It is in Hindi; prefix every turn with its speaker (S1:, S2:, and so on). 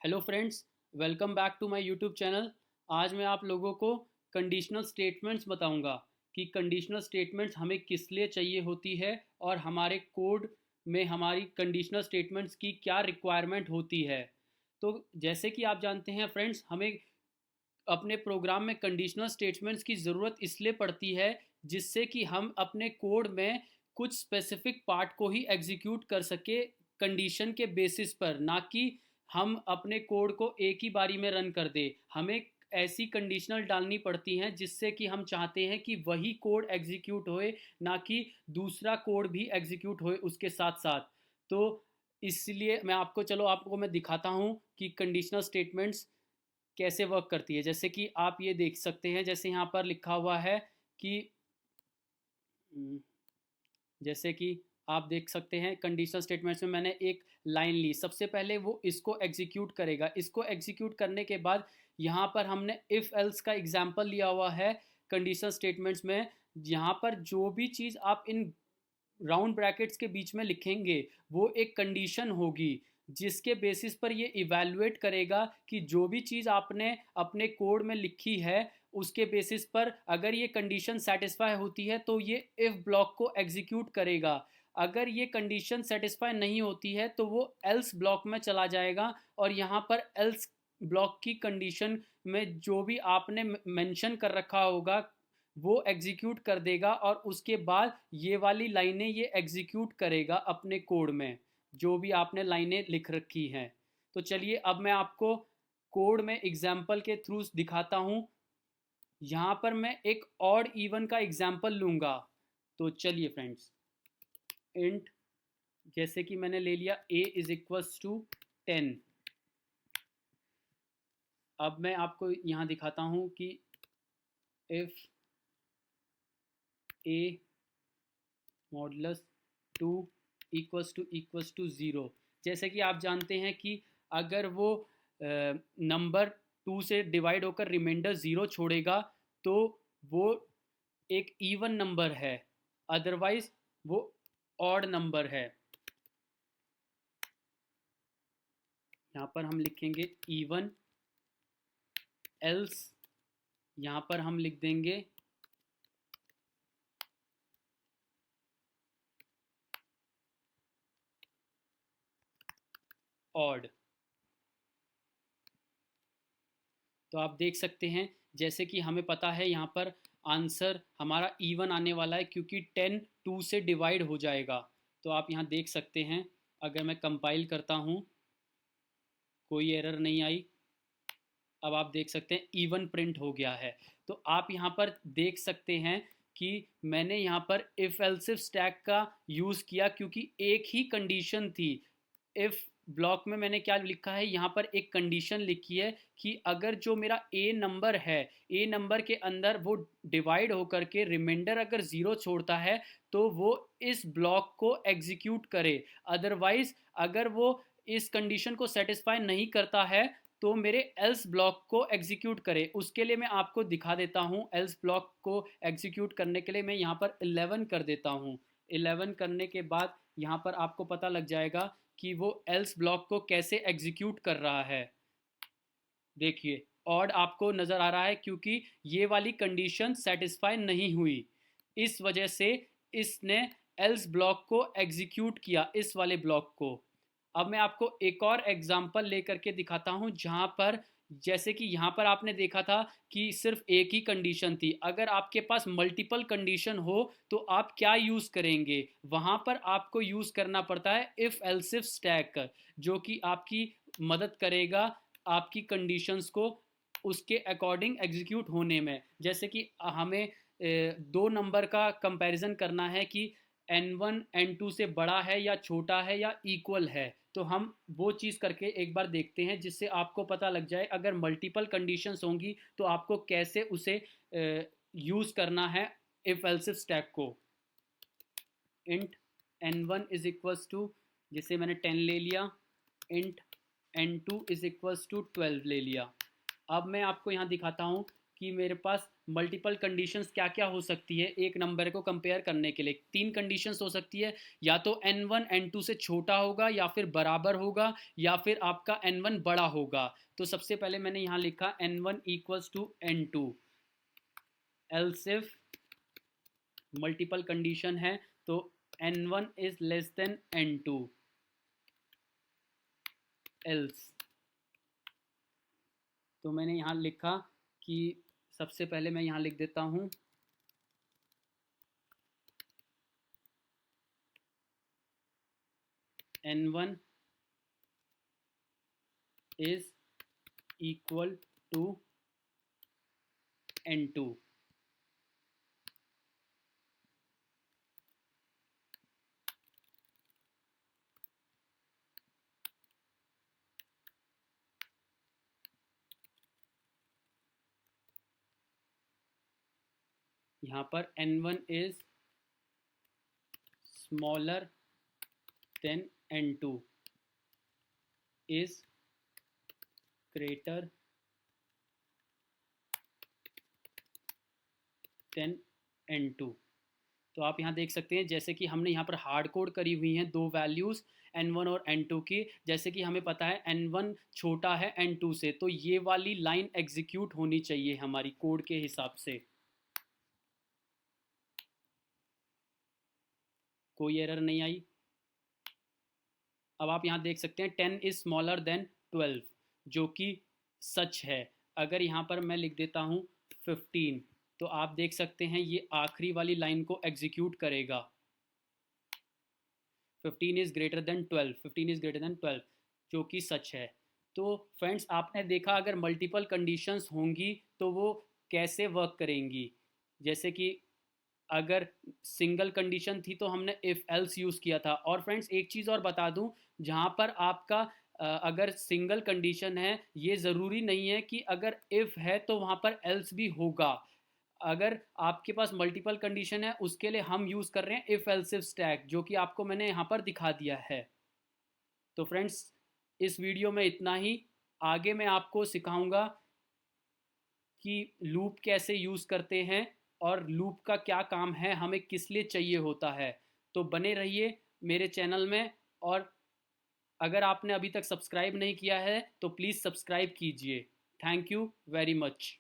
S1: Hello friends, welcome back to my YouTube channel. आज मैं आप लोगों को कंडीशनल स्टेटमेंट्स बताऊंगा कि कंडीशनल स्टेटमेंट्स हमें किस लिए चाहिए होती है और हमारे कोड में हमारी कंडीशनल स्टेटमेंट्स की क्या रिक्वायरमेंट होती है। तो जैसे कि आप जानते हैं फ्रेंड्स, हमें अपने प्रोग्राम में कंडीशनल स्टेटमेंट्स की ज़रूरत इसलिए पड़ती है जिससे कि हम अपने कोड में कुछ स्पेसिफिक पार्ट को ही एग्जीक्यूट कर सके कंडीशन के बेसिस पर, ना कि हम अपने कोड को एक ही बारी में रन कर दे। हमें ऐसी कंडीशनल डालनी पड़ती हैं जिससे कि हम चाहते हैं कि वही कोड एग्जीक्यूट होए, ना कि दूसरा कोड भी एग्जीक्यूट होए उसके साथ साथ। तो इसलिए आपको मैं दिखाता हूँ कि कंडीशनल स्टेटमेंट्स कैसे वर्क करती है। जैसे कि आप ये देख सकते हैं, जैसे यहाँ पर लिखा हुआ है कि जैसे कि आप देख सकते हैं कंडीशनल स्टेटमेंट्स में मैंने एक लाइन ली। सबसे पहले वो इसको एग्जीक्यूट करेगा। इसको एग्जीक्यूट करने के बाद यहाँ पर हमने इफ़ एल्स का एग्जाम्पल लिया हुआ है कंडीशनल स्टेटमेंट्स में। यहाँ पर जो भी चीज़ आप इन राउंड ब्रैकेट्स के बीच में लिखेंगे वो एक कंडीशन होगी जिसके बेसिस पर ये इवैल्यूएट करेगा कि जो भी चीज़ आपने अपने कोड में लिखी है उसके बेसिस पर अगर ये कंडीशन सेटिस्फाई होती है तो ये इफ ब्लॉक को एग्जीक्यूट करेगा। अगर ये कंडीशन सेटिस्फाई नहीं होती है तो वो एल्स ब्लॉक में चला जाएगा और यहाँ पर एल्स ब्लॉक की कंडीशन में जो भी आपने मेंशन कर रखा होगा वो एग्जीक्यूट कर देगा और उसके बाद ये वाली लाइनें ये एग्जीक्यूट करेगा अपने कोड में, जो भी आपने लाइनें लिख रखी हैं। तो चलिए अब मैं आपको कोड में एग्जाम्पल के थ्रू दिखाता हूँ। यहाँ पर मैं एक ऑड इवन का एग्जाम्पल लूँगा। तो चलिए फ्रेंड्स, इंट जैसे कि मैंने ले लिया a इज इक्वल्स टू 10। अब मैं आपको यहाँ दिखाता हूँ कि if a modulus 2 equals to 0। जैसे कि आप जानते हैं कि अगर वो नंबर 2 से डिवाइड होकर रिमाइंडर 0 छोड़ेगा तो वो एक इवन नंबर है, अदरवाइज वो ऑड नंबर है। यहाँ पर हम लिखेंगे इवन, एल्स यहाँ पर हम लिख देंगे ऑड। तो आप देख सकते हैं जैसे कि हमें पता है यहाँ पर आंसर हमारा इवन आने वाला है क्योंकि 10 2 से डिवाइड हो जाएगा। तो आप यहाँ देख सकते हैं, अगर मैं कंपाइल करता हूँ कोई एरर नहीं आई। अब आप देख सकते हैं इवन प्रिंट हो गया है। तो आप यहाँ पर देख सकते हैं कि मैंने यहाँ पर इफ एल्सिफ स्टैक का यूज़ किया क्योंकि एक ही कंडीशन थी। इफ ब्लॉक में मैंने क्या लिखा है, यहाँ पर एक कंडीशन लिखी है कि अगर जो मेरा ए नंबर है, ए नंबर के अंदर वो डिवाइड होकर के रिमाइंडर अगर ज़ीरो छोड़ता है तो वो इस ब्लॉक को एग्जीक्यूट करे। अदरवाइज अगर वो इस कंडीशन को सेटिस्फाई नहीं करता है तो मेरे एल्स ब्लॉक को एग्जीक्यूट करे। उसके लिए मैं आपको दिखा देता हूँ। एल्स ब्लॉक को एग्जीक्यूट करने के लिए मैं यहाँ पर 11 कर देता हूँ। 11 करने के बाद यहाँ पर आपको पता लग जाएगा कि वो एल्स ब्लॉक को कैसे एग्जीक्यूट कर रहा है। देखिए ऑड आपको नज़र आ रहा है क्योंकि ये वाली कंडीशन सेटिस्फाई नहीं हुई, इस वजह से इसने एल्स ब्लॉक को एग्जीक्यूट किया, इस वाले ब्लॉक को। अब मैं आपको एक और एग्जांपल लेकर के दिखाता हूं जहां पर जैसे कि यहाँ पर आपने देखा था कि सिर्फ एक ही कंडीशन थी। अगर आपके पास मल्टीपल कंडीशन हो तो आप क्या यूज़ करेंगे, वहाँ पर आपको यूज़ करना पड़ता है इफ़ एल्सिफ स्टैक, जो कि आपकी मदद करेगा आपकी कंडीशंस को उसके अकॉर्डिंग एग्जीक्यूट होने में। जैसे कि हमें दो नंबर का कंपैरिजन करना है कि n1 n2 से बड़ा है या छोटा है या इक्वल है। तो हम वो चीज़ करके एक बार देखते हैं जिससे आपको पता लग जाए अगर मल्टीपल कंडीशंस होंगी तो आपको कैसे उसे यूज़ करना है इफ एल्सिफ स्टैक को। Int n1 is equals to, जिसे मैंने 10 ले लिया, int n2 is equals to 12 ले लिया। अब मैं आपको यहाँ दिखाता हूँ कि मेरे पास मल्टीपल कंडीशंस क्या क्या हो सकती है एक नंबर को कंपेयर करने के लिए। तीन कंडीशंस हो सकती है, या तो n1 n2 से छोटा होगा, या फिर बराबर होगा, या फिर आपका n1 बड़ा होगा। तो सबसे पहले मैंने यहाँ लिखा n1 equals to n2, else if multiple condition है तो n1 is less than n2, else. तो मैंने यहाँ लिखा कि सबसे पहले मैं यहाँ लिख देता हूँ n1 is equal to n2। यहाँ पर n1 is smaller than n2 is greater than n2। तो आप यहाँ देख सकते हैं जैसे कि हमने यहाँ पर हार्ड कोड करी हुई हैं दो वैल्यूज़ n1 और n2 की। जैसे कि हमें पता है n1 छोटा है n2 से, तो ये वाली लाइन एग्जीक्यूट होनी चाहिए हमारी कोड के हिसाब से। कोई एरर नहीं आई। अब आप यहाँ देख सकते हैं 10 इज स्मॉलर देन 12, जो कि सच है। अगर यहाँ पर मैं लिख देता हूँ 15, तो आप देख सकते हैं ये आखिरी वाली लाइन को एग्जीक्यूट करेगा। 15 is greater than 12, 15 is greater than 12, जो कि सच है। तो फ्रेंड्स, आपने देखा अगर मल्टीपल कंडीशंस होंगी तो वो कैसे वर्क करेंगी। जैसे कि अगर सिंगल कंडीशन थी तो हमने इफ़ एल्स यूज़ किया था। और फ्रेंड्स, एक चीज़ और बता दूं, जहाँ पर आपका अगर सिंगल कंडीशन है, ये ज़रूरी नहीं है कि अगर इफ़ है तो वहाँ पर एल्स भी होगा। अगर आपके पास मल्टीपल कंडीशन है, उसके लिए हम यूज़ कर रहे हैं इफ़ एल्सिफ स्टैक, जो कि आपको मैंने यहाँ पर दिखा दिया है। तो फ्रेंड्स, इस वीडियो में इतना ही। आगे मैं आपको सिखाऊंगा कि लूप कैसे यूज़ करते हैं और लूप का क्या काम है, हमें किस लिए चाहिए होता है। तो बने रहिए मेरे चैनल में। और अगर आपने अभी तक सब्सक्राइब नहीं किया है तो प्लीज़ सब्सक्राइब कीजिए। Thank you very much.